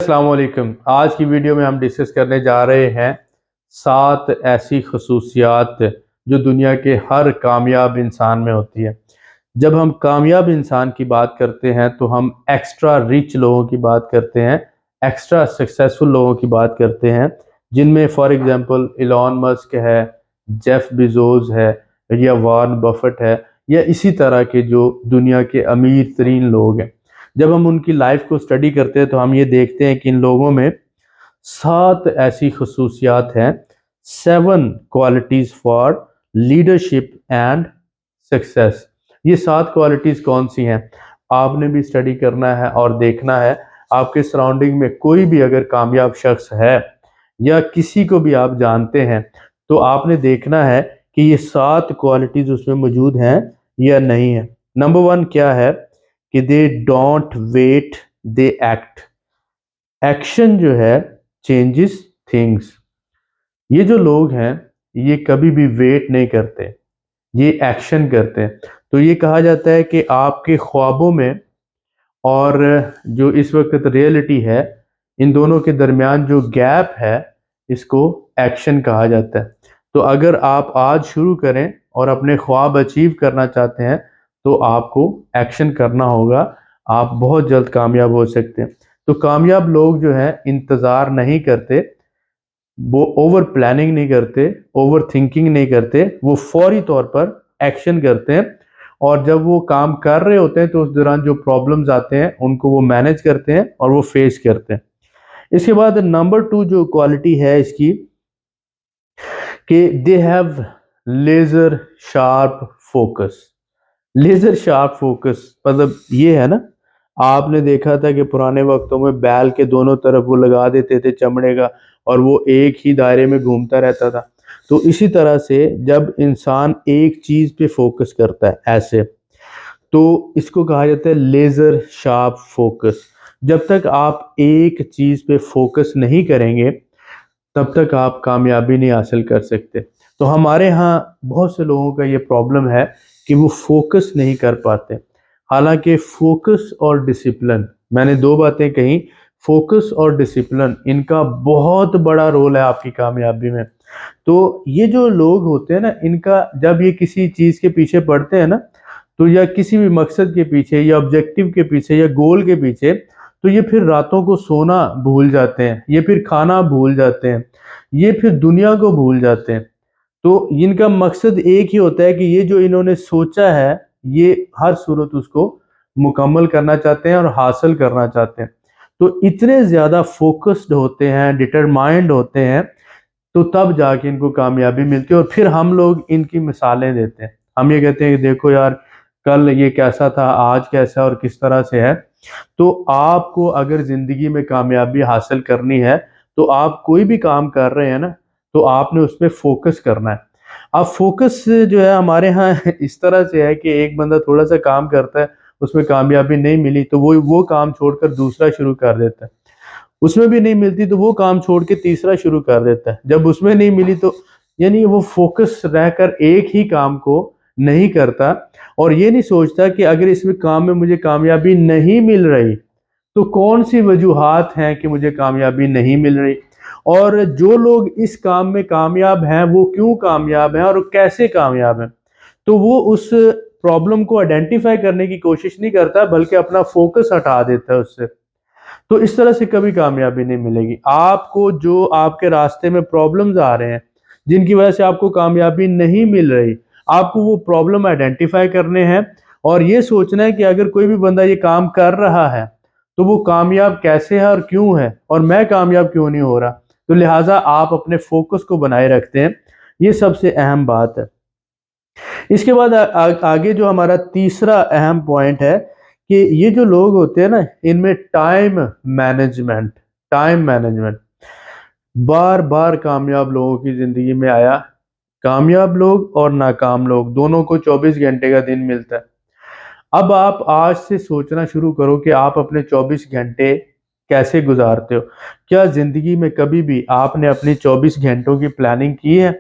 अस्सलाम वालेकुम। आज की वीडियो में हम डिस्कस करने जा रहे हैं 7 ऐसी खसूसियात जो दुनिया के हर कामयाब इंसान में होती है। जब हम कामयाब इंसान की बात करते हैं तो हम एक्स्ट्रा रिच लोगों की बात करते हैं, एक्स्ट्रा सक्सेसफुल लोगों की बात करते हैं, जिनमें फॉर एग्जांपल इलॉन मस्क है, जेफ बेजोस है या वॉरेन बफेट है या इसी तरह के जो दुनिया के अमीर तरीन लोग हैं। जब हम उनकी लाइफ को स्टडी करते हैं तो हम ये देखते हैं कि इन लोगों में 7 ऐसी खसूसियात हैं, 7 qualities for leadership and success. ये 7 क्वालिटीज कौन सी हैं? आपने भी स्टडी करना है और देखना है आपके सराउंडिंग में कोई भी अगर कामयाब शख्स है या किसी को भी आप जानते हैं तो आपने देखना है कि ये 7 क्वालिटीज उसमें मौजूद हैं या नहीं है। नंबर 1 क्या है कि they don't wait, they act. Action जो है चेंजेस थिंग्स। ये जो लोग हैं ये कभी भी वेट नहीं करते, ये एक्शन करते हैं। तो ये कहा जाता है कि आपके ख्वाबों में और जो इस वक्त रियलिटी है, इन दोनों के दरमियान जो गैप है इसको एक्शन कहा जाता है। तो अगर आप आज शुरू करें और अपने ख्वाब अचीव करना चाहते हैं तो आपको एक्शन करना होगा, आप बहुत जल्द कामयाब हो सकते हैं। तो कामयाब लोग जो हैं इंतज़ार नहीं करते, वो ओवर प्लानिंग नहीं करते, ओवर थिंकिंग नहीं करते, वो फौरी तौर पर एक्शन करते हैं। और जब वो काम कर रहे होते हैं तो उस दौरान जो प्रॉब्लम्स आते हैं उनको वो मैनेज करते हैं और वो फेस करते हैं। इसके बाद नंबर 2 जो क्वालिटी है इसकी कि they have laser sharp focus. Laser sharp focus मतलब ये है ना, आपने देखा था कि पुराने वक्तों में बैल के दोनों तरफ वो लगा देते थे चमड़े का और वो एक ही दायरे में घूमता रहता था। तो इसी तरह से जब इंसान एक चीज पे फोकस करता है ऐसे, तो इसको कहा जाता है लेजर शार्प फोकस। जब तक आप एक चीज पे फोकस नहीं करेंगे तब तक आप कामयाबी नहीं हासिल कर सकते। तो हमारे यहाँ बहुत से लोगों का ये प्रॉब्लम है कि वो फोकस नहीं कर पाते। हालांकि फोकस और डिसिप्लिन, मैंने दो बातें कही, फोकस और डिसिप्लिन, इनका बहुत बड़ा रोल है आपकी कामयाबी में। तो ये जो लोग होते हैं ना, इनका जब ये किसी चीज़ के पीछे पड़ते हैं ना, तो या किसी भी मकसद के पीछे या ऑब्जेक्टिव के पीछे या गोल के पीछे, तो ये फिर रातों को सोना भूल जाते हैं, ये फिर खाना भूल जाते हैं, ये फिर दुनिया को भूल जाते हैं। तो इनका मकसद एक ही होता है कि ये जो इन्होंने सोचा है ये हर सूरत उसको मुकम्मल करना चाहते हैं और हासिल करना चाहते हैं। तो इतने ज़्यादा फोकस्ड होते हैं, डिटरमाइंड होते हैं, तो तब जाके इनको कामयाबी मिलती है। और फिर हम लोग इनकी मिसालें देते हैं, हम ये कहते हैं कि देखो यार, कल ये कैसा था, आज कैसा और किस तरह से है। तो आपको अगर ज़िंदगी में कामयाबी हासिल करनी है तो आप कोई भी काम कर रहे हैं ना, तो आपने उस पे फ़ोकस करना है। अब फ़ोकस जो है हमारे यहाँ इस तरह से है कि एक बंदा थोड़ा-सा काम करता है, उसमें कामयाबी नहीं मिली तो वो काम छोड़कर दूसरा शुरू कर देता है। उसमें भी नहीं मिलती तो वो काम छोड़ के तीसरा शुरू कर देता है। जब उसमें नहीं मिली तो यानी वो फ़ोकस रहकर एक ही काम को नहीं करता और ये नहीं सोचता कि अगर इसमें काम में मुझे कामयाबी नहीं मिल रही तो कौन-सी वजूहात हैं कि मुझे कामयाबी नहीं मिल रही, और जो लोग इस काम में कामयाब हैं वो क्यों कामयाब हैं और कैसे कामयाब हैं। तो वो उस प्रॉब्लम को आइडेंटिफ़ाई करने की कोशिश नहीं करता बल्कि अपना फ़ोकस हटा देता है उससे। तो इस तरह से कभी कामयाबी नहीं मिलेगी। आपको जो आपके रास्ते में प्रॉब्लम्स आ रहे हैं, जिनकी वजह से आपको कामयाबी नहीं मिल रही, आपको वो प्रॉब्लम आइडेंटिफ़ाई करने हैं और ये सोचना है कि अगर कोई भी बंदा ये काम कर रहा है, तो वो कामयाब कैसे है और क्यों है और मैं कामयाब क्यों नहीं हो रहा। तो लिहाज़ा आप अपने फ़ोकस को बनाए रखते हैं, ये सबसे अहम बात है। इसके बाद आगे जो हमारा तीसरा अहम पॉइंट है कि ये जो लोग होते हैं ना, इनमें टाइम मैनेजमेंट बार बार कामयाब लोगों की जिंदगी में आया। कामयाब लोग और नाकाम लोग दोनों को 24 घंटे का दिन मिलता है। अब आप आज से सोचना शुरू करो कि आप अपने 24 घंटे कैसे गुजारते हो। क्या जिंदगी में कभी भी आपने अपनी 24 घंटों की प्लानिंग की है?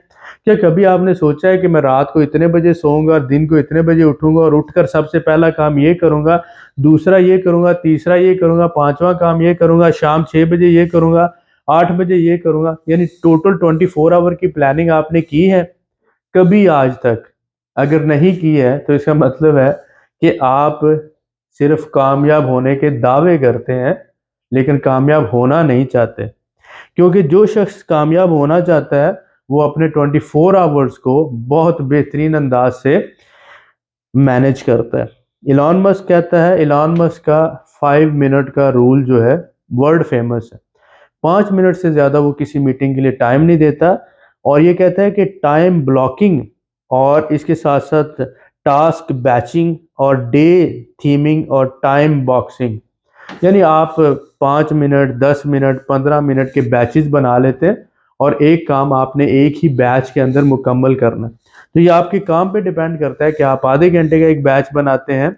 क्या कभी आपने सोचा है कि मैं रात को इतने बजे सोऊंगा और दिन को इतने बजे उठूंगा और उठकर सबसे पहला काम ये करूंगा, दूसरा ये करूंगा, तीसरा ये करूंगा, पांचवा काम ये करूंगा, शाम 6 बजे ये करूंगा, 8 बजे ये करूंगा, यानी टोटल 24 आवर की प्लानिंग आपने की है कभी आज तक? अगर नहीं की है तो इसका मतलब है कि आप सिर्फ कामयाब होने के दावे करते हैं लेकिन कामयाब होना नहीं चाहते। क्योंकि जो शख्स कामयाब होना चाहता है वो अपने 24 आवर्स को बहुत बेहतरीन अंदाज से मैनेज करता है। इलॉन मस्क कहता है, इलॉन मस्क का 5 मिनट का रूल जो है वर्ल्ड फेमस है। 5 मिनट से ज़्यादा वो किसी मीटिंग के लिए टाइम नहीं देता और ये कहता है कि टाइम ब्लॉकिंग और इसके साथ साथ टास्क बैचिंग और डे थीमिंग और टाइम बॉक्सिंग, यानी आप 5 मिनट, 10 मिनट, 15 मिनट के बैचेस बना लेते हैं और एक काम आपने एक ही बैच के अंदर मुकम्मल करना है। तो ये आपके काम पे डिपेंड करता है कि आप आधे घंटे का एक बैच बनाते हैं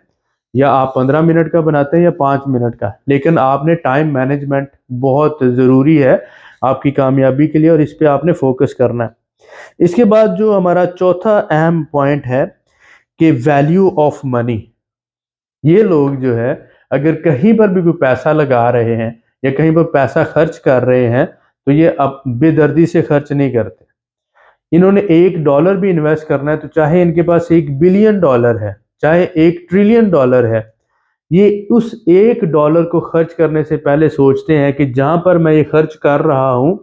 या आप 15 मिनट का बनाते हैं या 5 मिनट का, लेकिन आपने टाइम मैनेजमेंट बहुत ज़रूरी है आपकी कामयाबी के लिए और इस पे आपने फोकस करना है। इसके बाद जो हमारा चौथा अहम पॉइंट है कि वैल्यू ऑफ मनी। ये लोग जो है अगर कहीं पर भी कोई पैसा लगा रहे हैं या कहीं पर पैसा खर्च कर रहे हैं तो ये अब बेदर्दी से खर्च नहीं करते। इन्होंने $1 भी इन्वेस्ट करना है तो चाहे इनके पास $1 बिलियन है, चाहे $1 ट्रिलियन है, ये उस $1 को खर्च करने से पहले सोचते हैं कि जहां पर मैं ये खर्च कर रहा हूं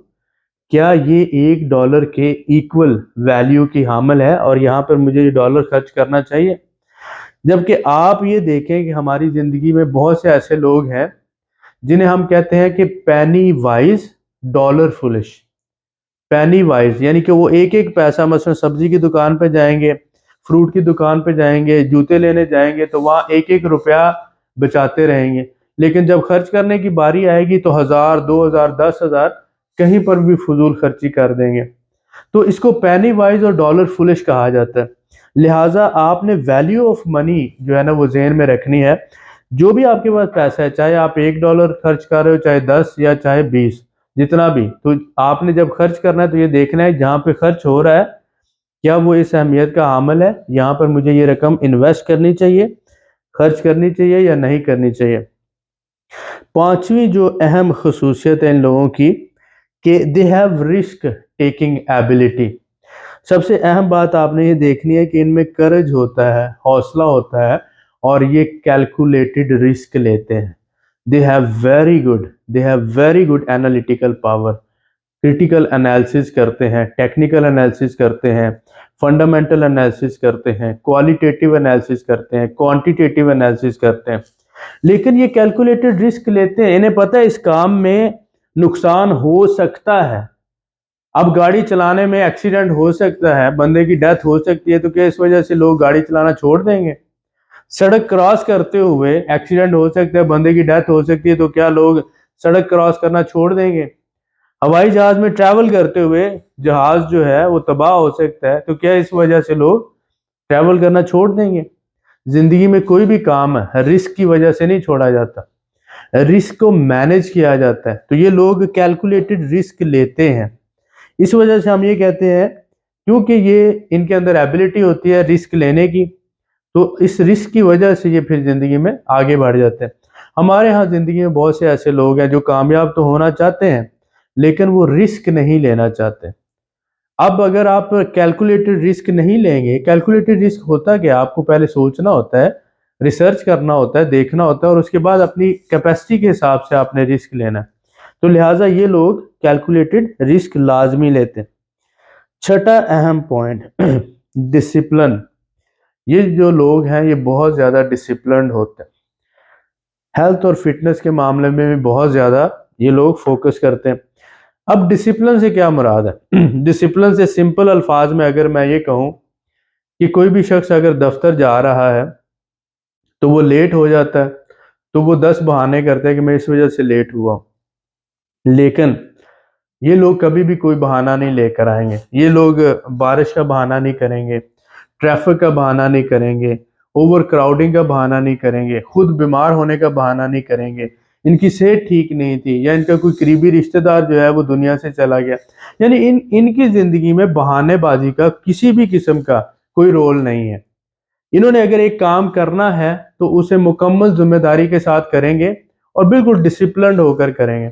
क्या ये $1 के इक्वल वैल्यू की हामिल है और यहाँ पर मुझे ये डॉलर खर्च करना चाहिए। जबकि आप ये देखें कि हमारी जिंदगी में बहुत से ऐसे लोग हैं जिन्हें हम कहते हैं कि पैनी वाइज डॉलर फुलिश। पैनी वाइज यानी कि वो एक एक पैसा, मसलन सब्जी की दुकान पे जाएंगे, फ्रूट की दुकान पे जाएंगे, जूते लेने जाएंगे तो वहाँ एक एक रुपया बचाते रहेंगे, लेकिन जब खर्च करने की बारी आएगी तो 1000, 2000, 10,000 कहीं पर भी फजूल खर्ची कर देंगे। तो इसको पैनी वाइज और डॉलर फुलिश कहा जाता है। लिहाजा आपने वैल्यू ऑफ मनी जो है ना वो जेहन में रखनी है। जो भी आपके पास पैसा है, चाहे आप $1 खर्च कर रहे हो, चाहे 10 या चाहे 20, जितना भी, तो आपने जब खर्च करना है तो ये देखना है जहाँ पे खर्च हो रहा है क्या वो इस अहमियत का हामिल है, यहाँ पर मुझे ये रकम इन्वेस्ट करनी चाहिए, खर्च करनी चाहिए या नहीं करनी चाहिए। पांचवी जो अहम खसूसियत है इन लोगों की कि they have risk taking ability. सबसे अहम बात आपने ये देखनी है कि इनमें करज होता है, हौसला होता है और ये कैलकुलेटेड रिस्क लेते हैं। They have very good analytical power. Critical analysis करते हैं, टेक्निकल एनालिसिस करते हैं, फंडामेंटल एनालिसिस करते हैं, क्वालिटेटिव एनालिसिस करते हैं, क्वांटिटेटिव एनालिसिस करते हैं। लेकिन ये कैलकुलेटेड रिस्क लेते हैं, इन्हें पता है इस काम में नुकसान हो सकता है। अब गाड़ी चलाने में एक्सीडेंट हो सकता है, बंदे की डेथ हो सकती है, तो क्या इस वजह से लोग गाड़ी चलाना छोड़ देंगे? सड़क क्रॉस करते हुए एक्सीडेंट हो सकता है, बंदे की डेथ हो सकती है, तो क्या लोग सड़क क्रॉस करना छोड़ देंगे? हवाई जहाज में ट्रैवल करते हुए जहाज जो है वो तबाह हो सकता है, तो क्या इस वजह से लोग ट्रैवल करना छोड़ देंगे? जिंदगी में कोई भी काम है रिस्क की वजह से नहीं छोड़ा जाता, रिस्क को मैनेज किया जाता है। तो ये लोग कैलकुलेटेड रिस्क लेते हैं। इस वजह से हम ये कहते हैं क्योंकि ये इनके अंदर एबिलिटी होती है रिस्क लेने की, तो इस रिस्क की वजह से ये फिर जिंदगी में आगे बढ़ जाते हैं। हमारे यहाँ जिंदगी में बहुत से ऐसे लोग हैं जो कामयाब तो होना चाहते हैं लेकिन वो रिस्क नहीं लेना चाहते। अब अगर आप कैलकुलेटेड रिस्क नहीं लेंगे, कैलकुलेटेड रिस्क होता क्या, आपको पहले सोचना होता है, रिसर्च करना होता है, देखना होता है और उसके बाद अपनी कैपेसिटी के हिसाब से आपने रिस्क लेना है। तो लिहाजा ये लोग कैलकुलेटेड रिस्क लाजमी लेते हैं। छठा अहम पॉइंट डिसिप्लिन। ये जो लोग हैं ये बहुत ज़्यादा डिसिप्लिन्ड होते हैं। हेल्थ और फिटनेस के मामले में भी बहुत ज़्यादा ये लोग फोकस करते हैं। अब डिसिप्लिन से क्या मुराद है? डिसिप्लिन से सिंपल अल्फाज में अगर मैं ये कहूँ कि कोई भी शख्स अगर दफ्तर जा रहा है तो वो लेट हो जाता है तो वो 10 बहाने करता है कि मैं इस वजह से लेट हुआ हूँ, लेकिन ये लोग कभी भी कोई बहाना नहीं लेकर आएंगे। ये लोग बारिश का बहाना नहीं करेंगे, ट्रैफिक का बहाना नहीं करेंगे, ओवर क्राउडिंग का बहाना नहीं करेंगे, खुद बीमार होने का बहाना नहीं करेंगे, इनकी सेहत ठीक नहीं थी, या इनका कोई करीबी रिश्तेदार जो है वो दुनिया से चला गया। यानी इनकी जिंदगी में बहानेबाजी का किसी भी किस्म का कोई रोल नहीं है। इन्होंने अगर एक काम करना है तो उसे मुकम्मल जिम्मेदारी के साथ करेंगे और बिल्कुल डिसिप्लिन्ड होकर करेंगे।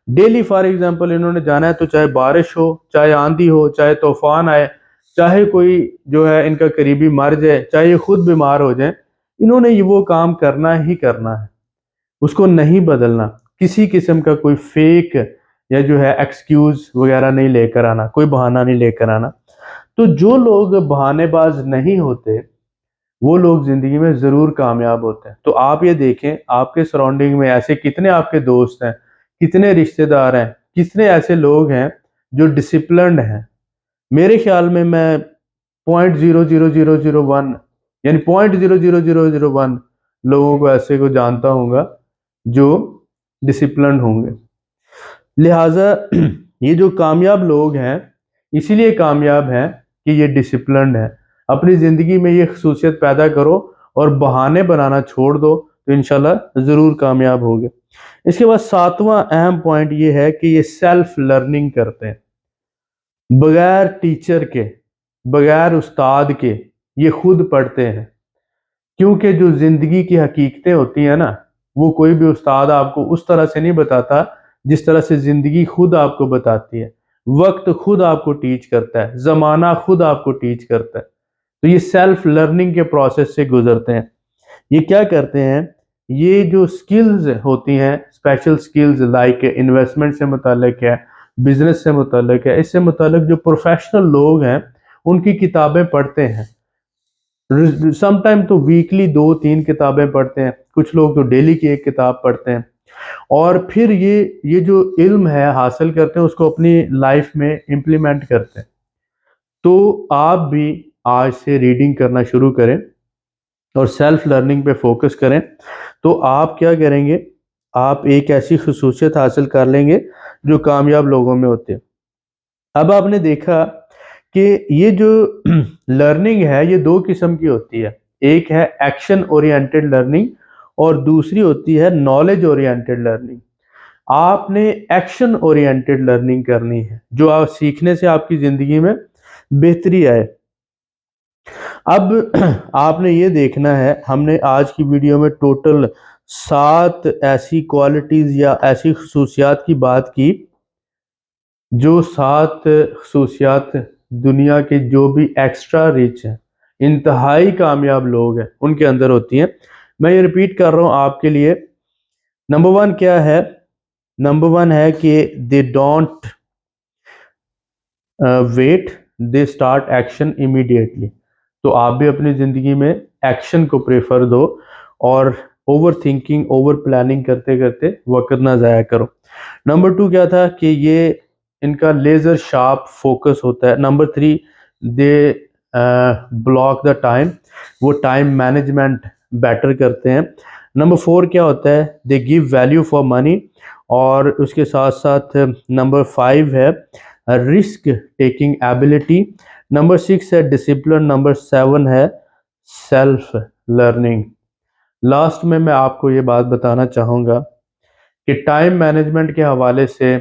डेली फॉर एग्जांपल इन्होंने जाना है तो चाहे बारिश हो, चाहे आंधी हो, चाहे तूफान आए, चाहे कोई जो है इनका करीबी मर जाए, चाहे ये खुद बीमार हो जाए, इन्होंने ये वो काम करना ही करना है, उसको नहीं बदलना। किसी किस्म का कोई फेक या जो है एक्सक्यूज वगैरह नहीं लेकर आना, कोई बहाना नहीं लेकर आना। तो जो लोग बहानेबाज नहीं होते वो लोग जिंदगी में जरूर कामयाब होते हैं। तो आप ये देखें, आपके सराउंडिंग में ऐसे कितने आपके दोस्त हैं, कितने रिश्तेदार हैं, कितने ऐसे लोग हैं जो डिसिप्लिन्ड हैं। मेरे ख्याल में मैं 0.00001 यानी 0.00001 लोगों को ऐसे को जानता हूँगा जो डिसिप्लिन्ड होंगे। लिहाजा ये जो कामयाब लोग हैं इसीलिए कामयाब हैं कि ये डिसिप्लिन्ड है। अपनी ज़िंदगी में ये खसूसियत पैदा करो और बहाने बनाना छोड़ दो, तो इंशाल्लाह ज़रूर कामयाब होगे। इसके बाद सातवां अहम पॉइंट ये है कि ये सेल्फ लर्निंग करते हैं, बगैर टीचर के, बगैर उस्ताद के ये खुद पढ़ते हैं। क्योंकि जो ज़िंदगी की हकीकतें होती हैं ना, वो कोई भी उस्ताद आपको उस तरह से नहीं बताता जिस तरह से ज़िंदगी खुद आपको बताती है। वक्त खुद आपको टीच करता है, ज़माना खुद आपको टीच करता है। तो ये सेल्फ लर्निंग के प्रोसेस से गुजरते हैं। ये क्या करते हैं, ये जो स्किल्स होती हैं, स्पेशल स्किल्स लाइक इन्वेस्टमेंट से मुताल्लिक है, बिजनेस से मुताल्लिक है, इससे मुताल्लिक जो प्रोफेशनल लोग हैं उनकी किताबें पढ़ते हैं। समटाइम तो वीकली 2-3 किताबें पढ़ते हैं, कुछ लोग तो डेली की एक किताब पढ़ते हैं, और फिर ये जो इल्म है हासिल करते हैं उसको अपनी लाइफ में इम्प्लीमेंट करते हैं। तो आप भी आज से रीडिंग करना शुरू करें और सेल्फ लर्निंग पे फोकस करें, तो आप क्या करेंगे, आप एक ऐसी खसूसियत हासिल कर लेंगे जो कामयाब लोगों में होते हैं। अब आपने देखा कि ये जो लर्निंग है ये दो किस्म की होती है, एक है एक्शन ओरिएंटेड लर्निंग और दूसरी होती है नॉलेज ओरिएंटेड लर्निंग। आपने एक्शन ओरिएंटेड लर्निंग करनी है, जो आप सीखने से आपकी ज़िंदगी में बेहतरी आए। अब आपने ये देखना है, हमने आज की वीडियो में टोटल 7 ऐसी क्वालिटीज़ या ऐसी खसूसियात की बात की, जो 7 खसूसियात दुनिया के जो भी एक्स्ट्रा रिच हैं, इंतहाई कामयाब लोग हैं, उनके अंदर होती हैं। मैं ये रिपीट कर रहा हूँ आपके लिए। नंबर 1 क्या है? नंबर 1 है कि they don't wait, they start action immediately. तो आप भी अपनी ज़िंदगी में एक्शन को प्रेफर दो और ओवर थिंकिंग, ओवर प्लानिंग करते करते वक्त ना ज़ाया करो। नंबर 2 क्या था कि ये इनका लेज़र शार्प फोकस होता है। Number 3, they block the time, वो टाइम मैनेजमेंट बेटर करते हैं। नंबर 4 क्या होता है? They give value for money, और उसके साथ साथ नंबर 5 है रिस्क टेकिंग एबिलिटी। नंबर 6 है डिसिप्लिन। नंबर 7 है सेल्फ लर्निंग। लास्ट में मैं आपको ये बात बताना चाहूँगा कि टाइम मैनेजमेंट के हवाले से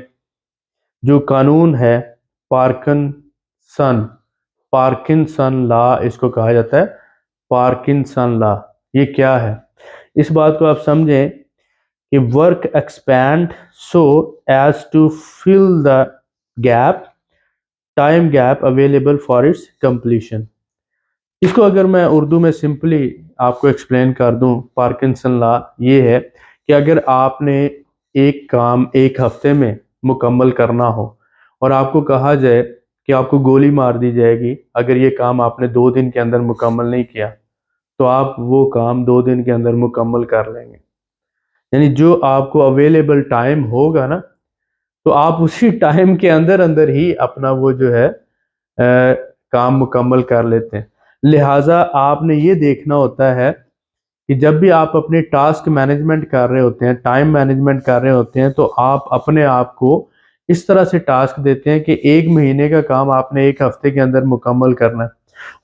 जो कानून है पार्किंसन, पार्किंसन लॉ इसको कहा जाता है, पार्किंसन लॉ। ये क्या है? इस बात को आप समझें कि work expand so as to fill the gap, time gap available for its completion. इसको अगर मैं उर्दू में सिंपली आपको एक्सप्लेन कर दूं, पार्किंसन लॉ ये है कि अगर आपने एक काम एक हफ्ते में मुकम्मल करना हो और आपको कहा जाए कि आपको गोली मार दी जाएगी अगर ये काम आपने 2 दिन के अंदर मुकम्मल नहीं किया, तो आप वो काम 2 दिन के अंदर मुकम्मल कर लेंगे। यानी जो आपको अवेलेबल टाइम होगा ना, तो आप उसी टाइम के अंदर अंदर ही अपना वो जो है काम मुकम्मल कर लेते हैं। लिहाजा आपने ये देखना होता है कि जब भी आप अपने टास्क मैनेजमेंट कर रहे होते हैं, टाइम मैनेजमेंट कर रहे होते हैं, तो आप अपने आप को इस तरह से टास्क देते हैं कि 1 महीने का काम आपने 1 हफ्ते के अंदर मुकम्मल करना है।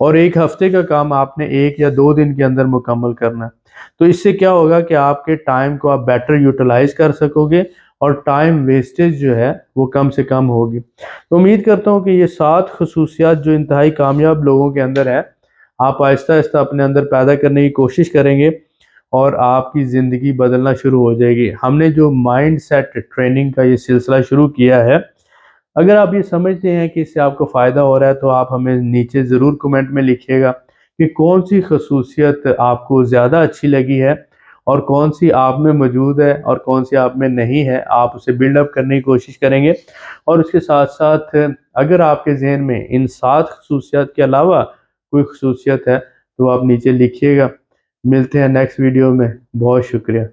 और एक हफ्ते का काम आपने 1 या 2 दिन के अंदर मुकम्मल करना है। तो इससे क्या होगा कि आपके टाइम को आप बेटर यूटिलाइज कर सकोगे और टाइम वेस्टेज जो है वो कम से कम होगी। तो उम्मीद करता हूँ कि ये 7 खसूसियात जो इंतहाई कामयाब लोगों के अंदर है, आप आहिस्ता आहिस्ता अपने अंदर पैदा करने की कोशिश करेंगे और आपकी ज़िंदगी बदलना शुरू हो जाएगी। हमने जो माइंड सेट ट्रेनिंग का ये सिलसिला शुरू किया है, अगर आप ये समझते हैं कि इससे आपको फ़ायदा हो रहा है तो आप हमें नीचे ज़रूर कमेंट में लिखिएगा कि कौन सी खसूसियत आपको ज़्यादा अच्छी लगी है और कौन सी आप में मौजूद है और कौन सी आप में नहीं है। आप उसे बिल्डअप करने की कोशिश करेंगे और उसके साथ साथ अगर आपके जहन में इन 7 खसूसियात के अलावा कोई खसूसियत है तो आप नीचे लिखिएगा। मिलते हैं नेक्स्ट वीडियो में। बहुत शुक्रिया।